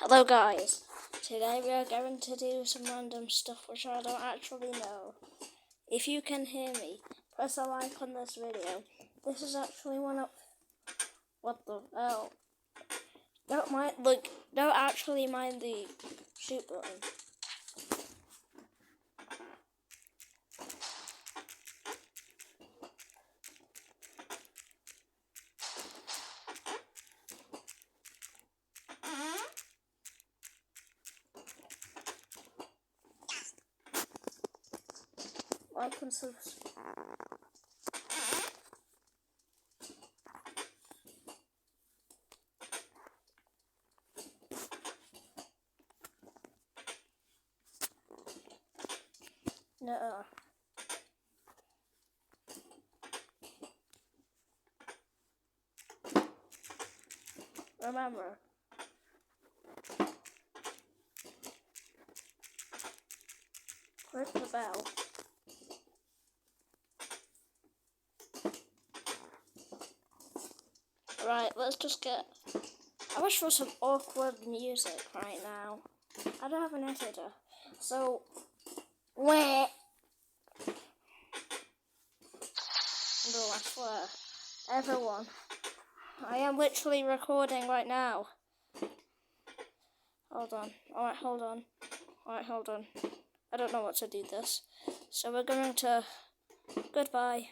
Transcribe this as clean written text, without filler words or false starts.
Hello guys, today we are going to do some random stuff which I don't actually know. If you can hear me, press a like on this video. This is actually one of... What the hell? Don't actually mind the shoot button. Like and subscribe. No. Remember. Click the bell. Right, let's just get... I wish for some awkward music right now. I don't have an editor. So... Where? No, I swear. Everyone. I am literally recording right now. Hold on. Alright, hold on. I don't know what to do this. So we're going to... Goodbye.